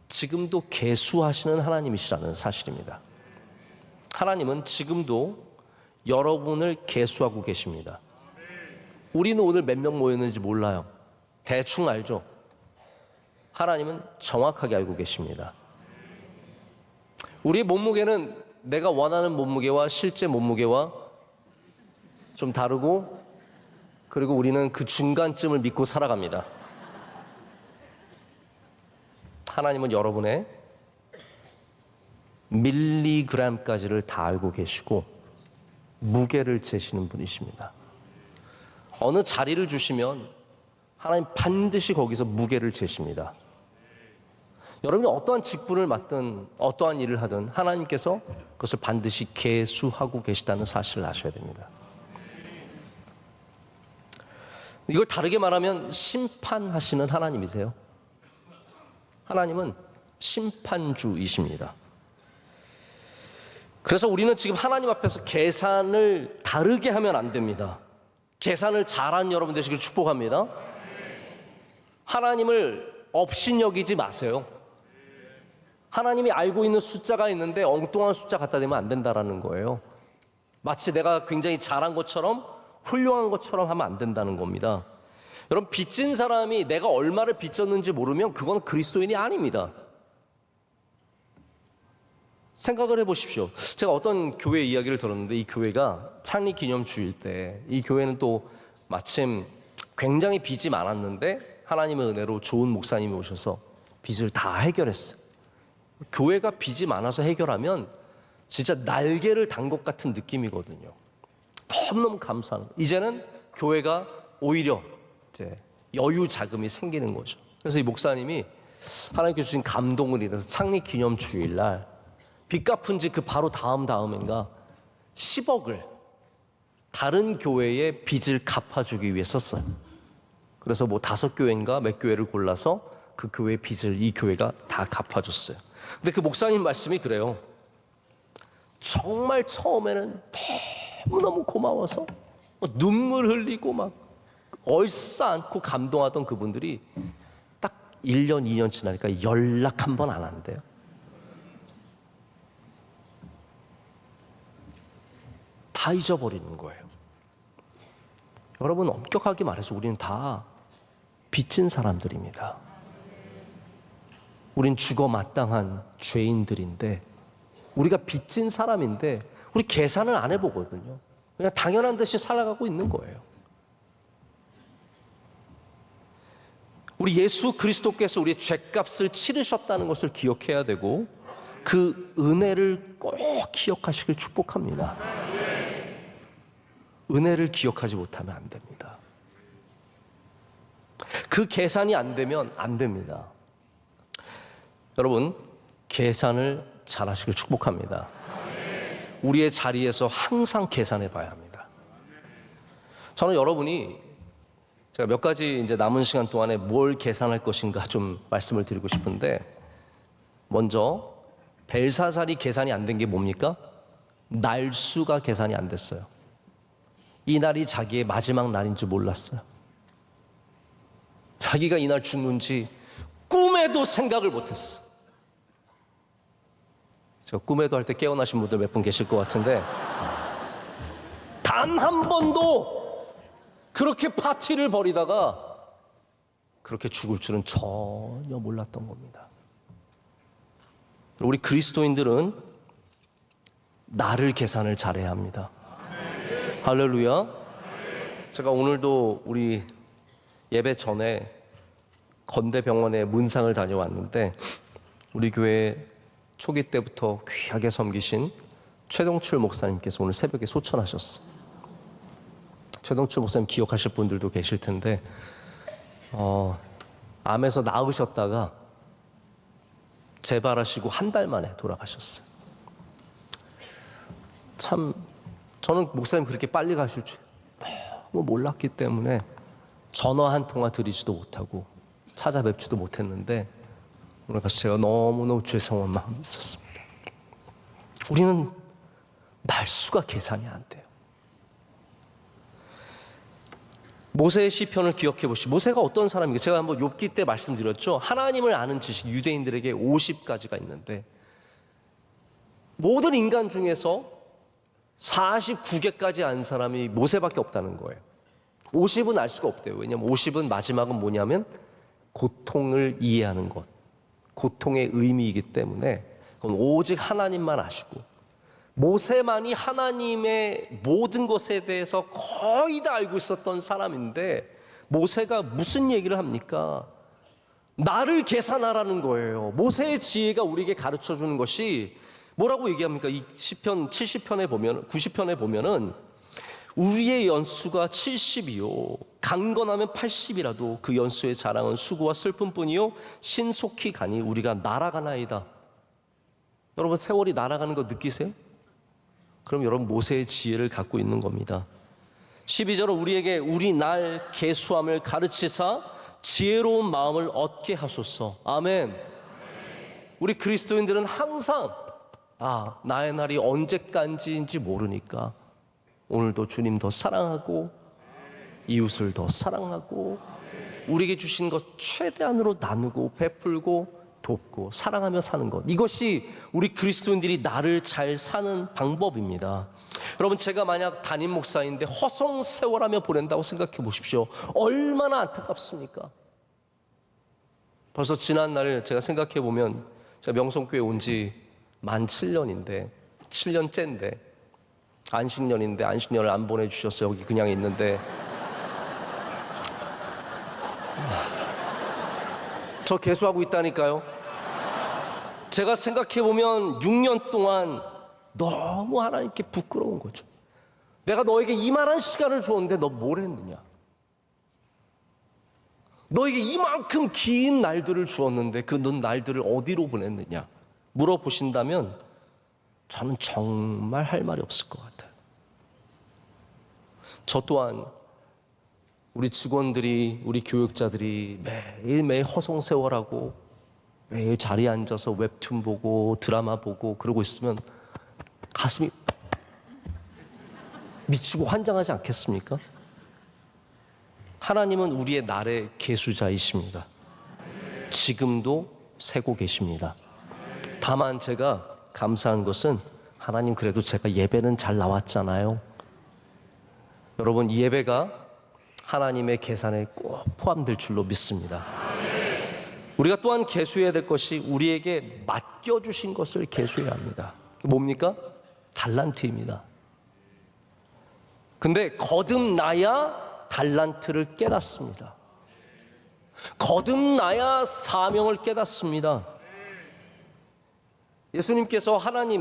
지금도 계수하시는 하나님이시라는 사실입니다. 하나님은 지금도 여러분을 계수하고 계십니다. 우리는 오늘 몇 명 모였는지 몰라요. 대충 알죠? 하나님은 정확하게 알고 계십니다. 우리의 몸무게는 내가 원하는 몸무게와 실제 몸무게와 좀 다르고, 그리고 우리는 그 중간쯤을 믿고 살아갑니다. 하나님은 여러분의 밀리그램까지를 다 알고 계시고 무게를 재시는 분이십니다. 어느 자리를 주시면 하나님 반드시 거기서 무게를 재십니다. 여러분이 어떠한 직분을 맡든 어떠한 일을 하든 하나님께서 그것을 반드시 계수하고 계시다는 사실을 아셔야 됩니다. 이걸 다르게 말하면 심판하시는 하나님이세요. 하나님은 심판주이십니다. 그래서 우리는 지금 하나님 앞에서 계산을 다르게 하면 안 됩니다. 계산을 잘한 여러분 되시길 축복합니다. 하나님을 업신여기지 마세요. 하나님이 알고 있는 숫자가 있는데 엉뚱한 숫자 갖다 대면 안 된다라는 거예요. 마치 내가 굉장히 잘한 것처럼 훌륭한 것처럼 하면 안 된다는 겁니다. 여러분, 빚진 사람이 내가 얼마를 빚졌는지 모르면 그건 그리스도인이 아닙니다. 생각을 해보십시오. 제가 어떤 교회 이야기를 들었는데 이 교회가 창립 기념주일 때 이 교회는 또 마침 굉장히 빚이 많았는데 하나님의 은혜로 좋은 목사님이 오셔서 빚을 다 해결했어요. 교회가 빚이 많아서 해결하면 진짜 날개를 단 것 같은 느낌이거든요. 너무너무 감사한. 이제는 교회가 오히려 이제 여유 자금이 생기는 거죠. 그래서 이 목사님이 하나님께 주신 감동을 인해서 창립 기념 주일날 빚 갚은 지 그 바로 다음인가 10억을 다른 교회의 빚을 갚아주기 위해 썼어요. 그래서 뭐 5교회인가 몇 교회를 골라서 그 교회의 빚을 이 교회가 다 갚아줬어요. 근데 그 목사님 말씀이 그래요. 정말 처음에는 너무너무 고마워서 눈물 흘리고 막 얼싸안고 감동하던 그분들이 딱 1년, 2년 지나니까 연락 한 번 안 한대요. 다 잊어버리는 거예요. 여러분, 엄격하게 말해서 우리는 다 빚진 사람들입니다. 우린 죽어 마땅한 죄인들인데, 우리가 빚진 사람인데 우리 계산을 안 해보거든요. 그냥 당연한 듯이 살아가고 있는 거예요. 우리 예수 그리스도께서 우리의 죄값을 치르셨다는 것을 기억해야 되고 그 은혜를 꼭 기억하시길 축복합니다. 은혜를 기억하지 못하면 안 됩니다. 그 계산이 안 되면 안 됩니다. 여러분, 계산을 잘 하시길 축복합니다. 우리의 자리에서 항상 계산해 봐야 합니다. 저는 여러분이 제가 몇 가지 이제 남은 시간 동안에 뭘 계산할 것인가 좀 말씀을 드리고 싶은데, 먼저 벨사살이 계산이 안 된 게 뭡니까? 날수가 계산이 안 됐어요. 이 날이 자기의 마지막 날인 줄 몰랐어요. 자기가 이날 죽는지 꿈에도 생각을 못했어. 저 꿈에도 할 때 깨어나신 분들 몇 분 계실 것 같은데, 단 한 번도 그렇게 파티를 벌이다가 그렇게 죽을 줄은 전혀 몰랐던 겁니다. 우리 그리스도인들은 나를 계산을 잘해야 합니다. 할렐루야. 제가 오늘도 우리 예배 전에 건대병원에 문상을 다녀왔는데, 우리 교회 초기 때부터 귀하게 섬기신 최동출 목사님께서 오늘 새벽에 소천하셨어요. 최동출 목사님 기억하실 분들도 계실 텐데, 암에서 나으셨다가 재발하시고 한 달 만에 돌아가셨어요. 참 저는 목사님 그렇게 빨리 가실 줄 너무 몰랐기 때문에 전화 한 통화 드리지도 못하고 찾아뵙지도 못했는데, 오늘 가서 제가 너무너무 죄송한 마음이 있었습니다. 우리는 날수가 계산이 안 돼요. 모세의 시편을 기억해 보시죠. 모세가 어떤 사람인가? 제가 한번 욥기 때 말씀드렸죠. 하나님을 아는 지식, 유대인들에게 50가지가 있는데 모든 인간 중에서 49개까지 아는 사람이 모세밖에 없다는 거예요. 50은 알 수가 없대요. 왜냐하면 50은 마지막은 뭐냐면 고통을 이해하는 것, 고통의 의미이기 때문에 그건 오직 하나님만 아시고, 모세만이 하나님의 모든 것에 대해서 거의 다 알고 있었던 사람인데, 모세가 무슨 얘기를 합니까? 나를 계산하라는 거예요. 모세의 지혜가 우리에게 가르쳐 주는 것이 뭐라고 얘기합니까? 이 시편 70편에 보면, 90편에 보면은 우리의 연수가 70이요 강건하면 80이라도 그 연수의 자랑은 수고와 슬픔뿐이요 신속히 가니 우리가 날아가나이다. 여러분, 세월이 날아가는 거 느끼세요? 그럼 여러분 모세의 지혜를 갖고 있는 겁니다. 12절은 우리에게 우리 날 계수함을 가르치사 지혜로운 마음을 얻게 하소서. 아멘. 우리 그리스도인들은 항상 나의 날이 언제까지인지 모르니까 오늘도 주님 더 사랑하고 이웃을 더 사랑하고 우리에게 주신 것 최대한으로 나누고 베풀고 돕고 사랑하며 사는 것, 이것이 우리 그리스도인들이 나를 잘 사는 방법입니다. 여러분, 제가 만약 담임 목사인데 허송세월하며 보낸다고 생각해 보십시오. 얼마나 안타깝습니까? 벌써 지난 날 제가 생각해 보면, 제가 명성교회 온 지 만 7년인데 7년째인데 안식년인데 안식년을 안 보내주셨어요. 여기 그냥 있는데 저 개수하고 있다니까요. 제가 생각해보면 6년 동안 너무 하나님께 부끄러운 거죠. 내가 너에게 이만한 시간을 주었는데 너 뭘 했느냐? 너에게 이만큼 긴 날들을 주었는데 그 날들을 어디로 보냈느냐? 물어보신다면 저는 정말 할 말이 없을 것 같아요. 저 또한 우리 직원들이, 우리 교육자들이 매일매일 허송세월하고 매일 자리에 앉아서 웹툰 보고 드라마 보고 그러고 있으면 가슴이 미치고 환장하지 않겠습니까? 하나님은 우리의 날의 계수자이십니다. 지금도 세고 계십니다. 다만 제가 감사한 것은, 하나님 그래도 제가 예배는 잘 나왔잖아요. 여러분, 이 예배가 하나님의 계산에 꼭 포함될 줄로 믿습니다. 우리가 또한 계수해야 될 것이, 우리에게 맡겨주신 것을 계수해야 합니다. 그게 뭡니까? 달란트입니다. 근데 거듭나야 달란트를 깨닫습니다. 거듭나야 사명을 깨닫습니다. 예수님께서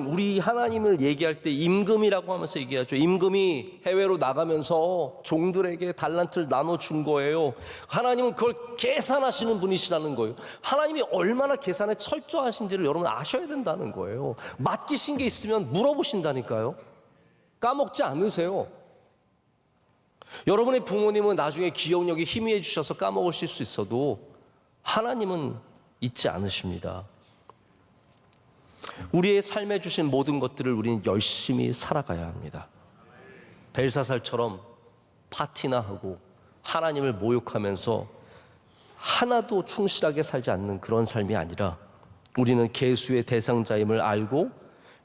우리 하나님을 얘기할 때 임금이라고 하면서 얘기하죠. 임금이 해외로 나가면서 종들에게 달란트를 나눠준 거예요. 하나님은 그걸 계산하시는 분이시라는 거예요. 하나님이 얼마나 계산에 철저하신지를 여러분 아셔야 된다는 거예요. 맡기신 게 있으면 물어보신다니까요. 까먹지 않으세요. 여러분의 부모님은 나중에 기억력이 희미해 주셔서 까먹으실 수 있어도 하나님은 잊지 않으십니다. 우리의 삶에 주신 모든 것들을 우리는 열심히 살아가야 합니다. 벨사살처럼 파티나 하고 하나님을 모욕하면서 하나도 충실하게 살지 않는 그런 삶이 아니라 우리는 계수의 대상자임을 알고,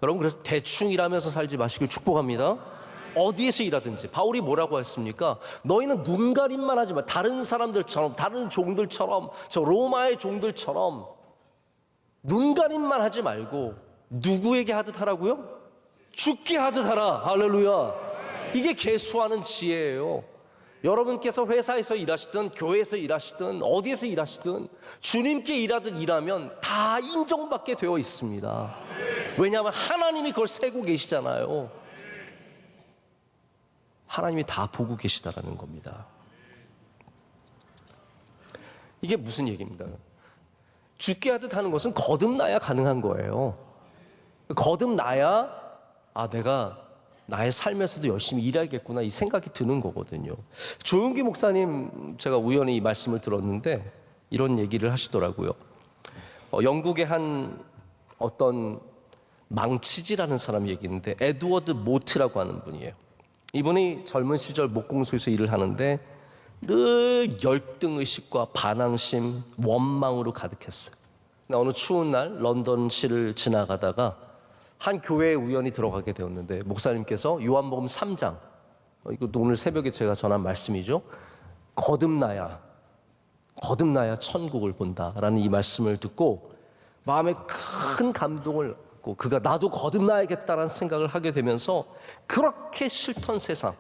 여러분 그래서 대충 일하면서 살지 마시길 축복합니다. 어디에서 일하든지. 바울이 뭐라고 했습니까? 너희는 눈가림만 하지 마. 다른 사람들처럼, 다른 종들처럼, 저 로마의 종들처럼 눈가림만 하지 말고 누구에게 하듯 하라고요? 죽게 하듯 하라. 할렐루야. 이게 계수하는 지혜예요. 여러분께서 회사에서 일하시든 교회에서 일하시든 어디에서 일하시든 주님께 일하듯 일하면 다 인정받게 되어 있습니다. 왜냐하면 하나님이 그걸 세고 계시잖아요. 하나님이 다 보고 계시다라는 겁니다. 이게 무슨 얘기입니다? 죽게 하듯 하는 것은 거듭나야 가능한 거예요. 거듭나야 내가 나의 삶에서도 열심히 일하겠구나 이 생각이 드는 거거든요. 조용기 목사님 제가 우연히 이 말씀을 들었는데 이런 얘기를 하시더라고요. 영국의 한 어떤 망치질하는 사람 얘기인데 에드워드 모트라고 하는 분이에요. 이분이 젊은 시절 목공소에서 일을 하는데 늘 열등의식과 반항심, 원망으로 가득했어요. 어느 추운 날 런던시를 지나가다가 한 교회에 우연히 들어가게 되었는데 목사님께서 요한복음 3장, 이것도 오늘 새벽에 제가 전한 말씀이죠. 거듭나야 천국을 본다라는 이 말씀을 듣고 마음에 큰 감동을 받고 그가 나도 거듭나야겠다라는 생각을 하게 되면서 그렇게 싫던 세상,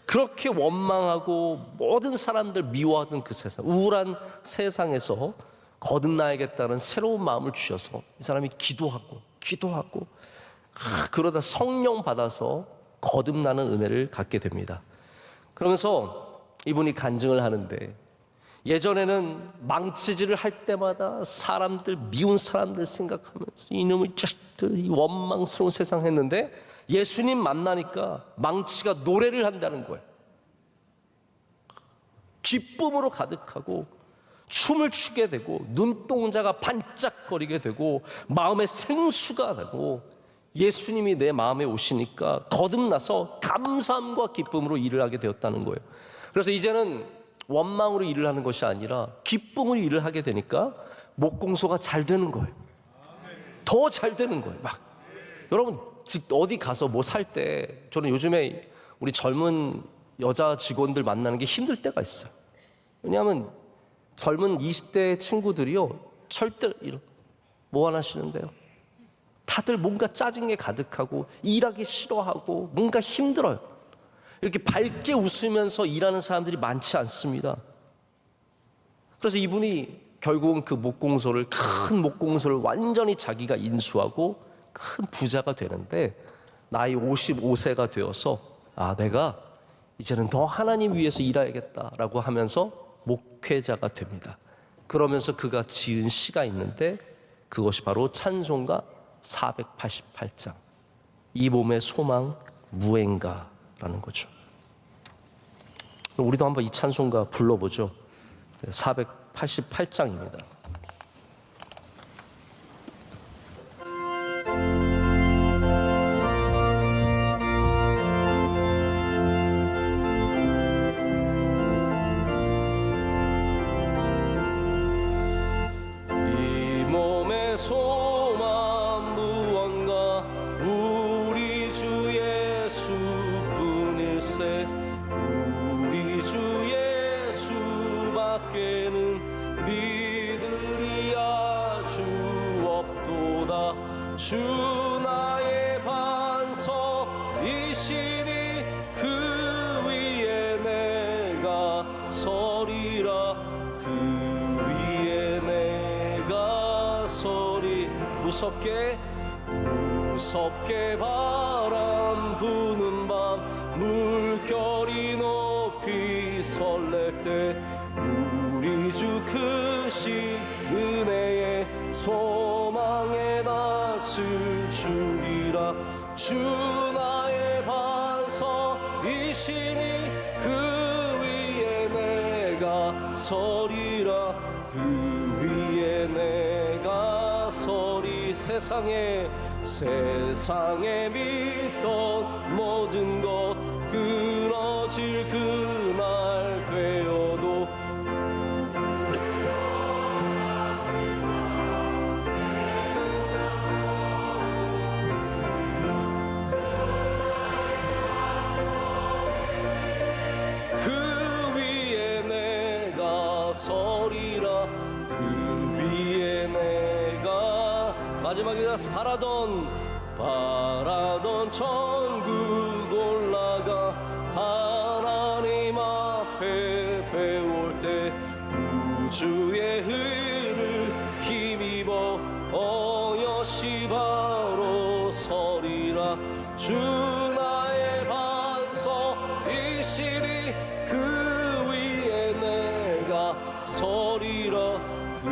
그렇게 원망하고 모든 사람들 미워하던 그 세상, 우울한 세상에서 거듭나야겠다는 새로운 마음을 주셔서 이 사람이 기도하고 그러다 성령 받아서 거듭나는 은혜를 갖게 됩니다. 그러면서 이분이 간증을 하는데 예전에는 망치질을 할 때마다 미운 사람들 생각하면서 이놈의 자식들, 이 원망스러운 세상 했는데 예수님 만나니까 망치가 노래를 한다는 거예요. 기쁨으로 가득하고 춤을 추게 되고 눈동자가 반짝거리게 되고 마음에 생수가 나고 예수님이 내 마음에 오시니까 거듭나서 감사함과 기쁨으로 일을 하게 되었다는 거예요. 그래서 이제는 원망으로 일을 하는 것이 아니라 기쁨으로 일을 하게 되니까 목공소가 잘 되는 거예요. 더 잘 되는 거예요. 여러분 어디 가서 뭐 살 때 저는 요즘에 우리 젊은 여자 직원들 만나는 게 힘들 때가 있어요. 왜냐하면 젊은 20대 친구들이요 절대 뭐 하나 하시는데요. 다들 뭔가 짜증에 가득하고 일하기 싫어하고 뭔가 힘들어요. 이렇게 밝게 웃으면서 일하는 사람들이 많지 않습니다. 그래서 이분이 결국은 그 큰 목공소를 완전히 자기가 인수하고 큰 부자가 되는데 나이 55세가 되어서 내가 이제는 더 하나님 위해서 일해야겠다라고 하면서 목회자가 됩니다. 그러면서 그가 지은 시가 있는데 그것이 바로 찬송가 488장, 이 몸의 소망 무엔가라는 거죠. 우리도 한번 이 찬송가 불러보죠. 488장입니다. 이 몸의 소망 무언가 우리 주 예수뿐일세. 우리 주 예수밖에는 믿으리 아주 없도다. 주 나의 반석이시니 그 위에 내가 서리라. 그 위에 내가 서리. 무섭게 바람 부는 밤 물결이 높이 설렐 때 우리 주 크신 은혜의 소망의 낯을 주리라. 주 나의 반석이시니 그 내가 서리라 그 위에 내가 서리 세상에 믿던 모든 것 끊어질 그날 되어도 그 위에 내가 서리라 그 위에 내가 마지막에 바라던 천국 올라가 하나님 앞에 배울 때 우주의 흐를 힘입어 여시 바로 서리라 주 나의 반석이시니 그 위에 내가 서리라 그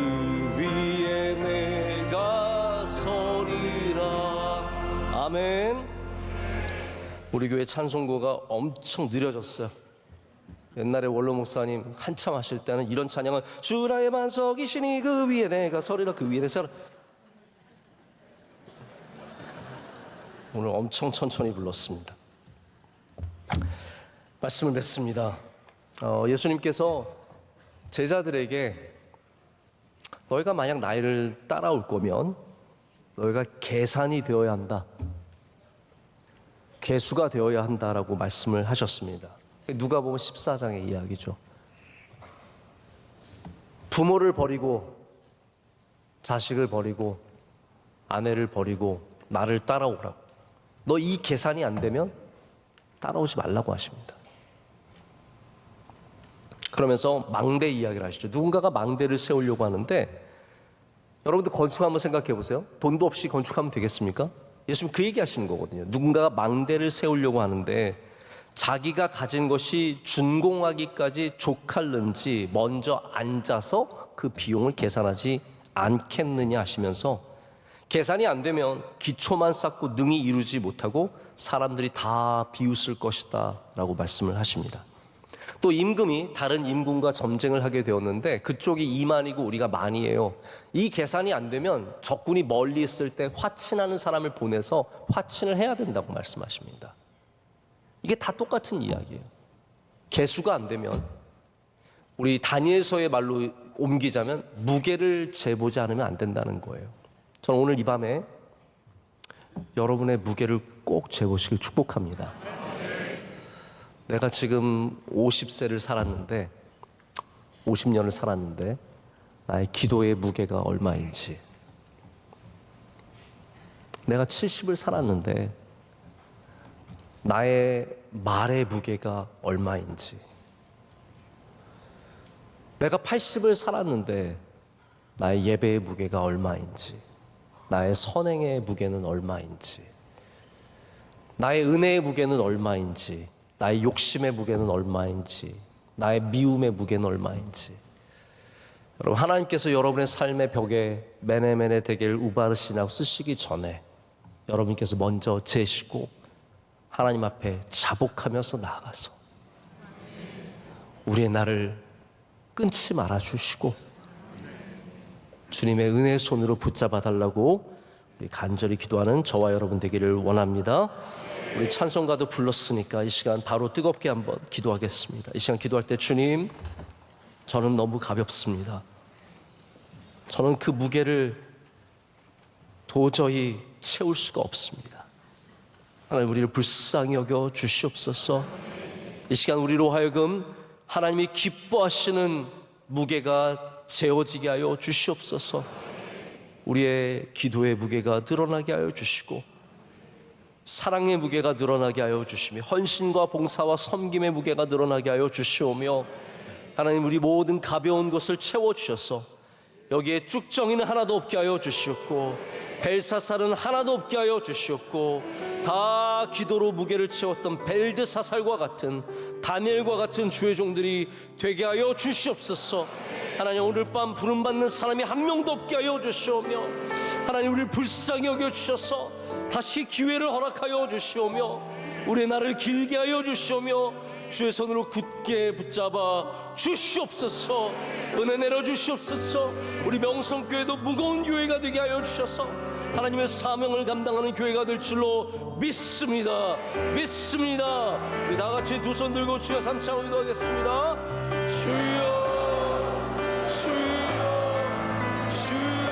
위에 내가 서리라. 아멘. 우리 교회 찬송고가 엄청 느려졌어요. 옛날에 원로 목사님 한참 하실 때는 이런 찬양은 주 나의 반석이시니 그 위에 내가 서리라 그 위에 내가 서리라. 오늘 엄청 천천히 불렀습니다. 말씀을 맺습니다. 예수님께서 제자들에게 너희가 만약 나를 따라올 거면 너희가 계산이 되어야 한다. 계수가 되어야 한다라고 말씀을 하셨습니다. 누가복음 14장의 이야기죠. 부모를 버리고 자식을 버리고 아내를 버리고 나를 따라오라고. 너 이 계산이 안 되면 따라오지 말라고 하십니다. 그러면서 망대 이야기를 하시죠. 누군가가 망대를 세우려고 하는데 여러분들 건축 한번 생각해 보세요. 돈도 없이 건축하면 되겠습니까? 예수님 그 얘기 하시는 거거든요. 누군가가 망대를 세우려고 하는데 자기가 가진 것이 준공하기까지 족할는지 먼저 앉아서 그 비용을 계산하지 않겠느냐 하시면서 계산이 안 되면 기초만 쌓고 능히 이루지 못하고 사람들이 다 비웃을 것이다 라고 말씀을 하십니다. 또 임금이 다른 임금과 전쟁을 하게 되었는데 그쪽이 2만이고 우리가 만이에요. 이 계산이 안 되면 적군이 멀리 있을 때 화친하는 사람을 보내서 화친을 해야 된다고 말씀하십니다. 이게 다 똑같은 이야기예요. 계수가 안 되면 우리 다니엘서의 말로 옮기자면 무게를 재보지 않으면 안 된다는 거예요. 저는 오늘 이 밤에 여러분의 무게를 꼭 재보시길 축복합니다. 내가 지금 50세를 살았는데 50년을 살았는데 나의 기도의 무게가 얼마인지, 내가 70을 살았는데 나의 말의 무게가 얼마인지, 내가 80을 살았는데 나의 예배의 무게가 얼마인지, 나의 선행의 무게는 얼마인지, 나의 은혜의 무게는 얼마인지, 나의 욕심의 무게는 얼마인지, 나의 미움의 무게는 얼마인지. 여러분, 하나님께서 여러분의 삶의 벽에 메네메네 데겔 우바르시나고 쓰시기 전에 여러분께서 먼저 재시고 하나님 앞에 자복하면서 나아가서 우리의 나를 끊지 말아 주시고 주님의 은혜의 손으로 붙잡아 달라고 우리 간절히 기도하는 저와 여러분 되기를 원합니다. 우리 찬송가도 불렀으니까 이 시간 바로 뜨겁게 한번 기도하겠습니다. 이 시간 기도할 때 주님, 저는 너무 가볍습니다. 저는 그 무게를 도저히 채울 수가 없습니다. 하나님, 우리를 불쌍히 여겨 주시옵소서. 이 시간 우리로 하여금 하나님이 기뻐하시는 무게가 재어지게 하여 주시옵소서. 우리의 기도의 무게가 늘어나게 하여 주시고 사랑의 무게가 늘어나게 하여 주시며 헌신과 봉사와 섬김의 무게가 늘어나게 하여 주시오며 하나님, 우리 모든 가벼운 것을 채워주셔서 여기에 쭉정이는 하나도 없게 하여 주시옵고 벨사살은 하나도 없게 하여 주시옵고 다 기도로 무게를 채웠던 벨드사살과 같은 다니엘과 같은 주의 종들이 되게 하여 주시옵소서. 하나님, 오늘 밤 부름받는 사람이 한 명도 없게 하여 주시오며 하나님, 우리를 불쌍히 여겨주셔서 다시 기회를 허락하여 주시오며 우리의 날을 길게 하여 주시오며 주의 손으로 굳게 붙잡아 주시옵소서. 은혜 내려 주시옵소서. 우리 명성교회도 무거운 교회가 되게 하여 주셔서 하나님의 사명을 감당하는 교회가 될 줄로 믿습니다. 믿습니다. 우리 다 같이 두 손 들고 주여 삼창 기도하겠습니다. 주여 주여 주여.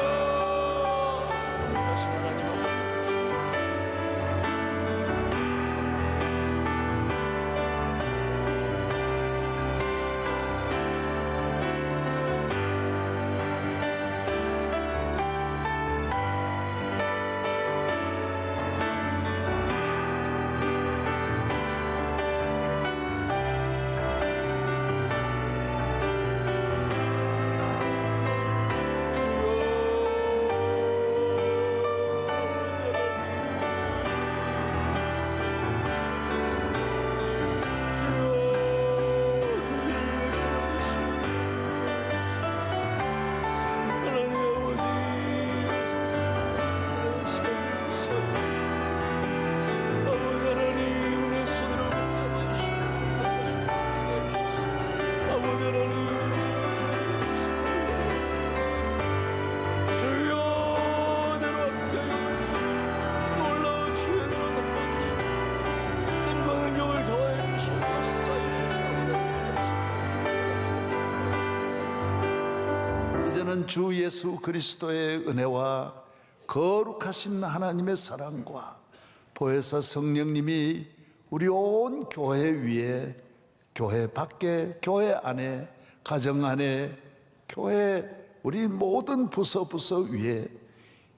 이제는 주 예수 그리스도의 은혜와 거룩하신 하나님의 사랑과 보혜사 성령님이 우리 온 교회 위에, 교회 밖에, 교회 안에, 가정 안에, 교회 우리 모든 부서 위에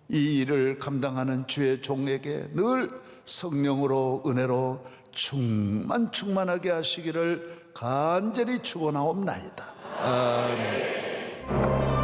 이 일을 감당하는 주의 종에게 늘 성령으로 은혜로 충만하게 하시기를 간절히 축원하옵나이다. 아멘.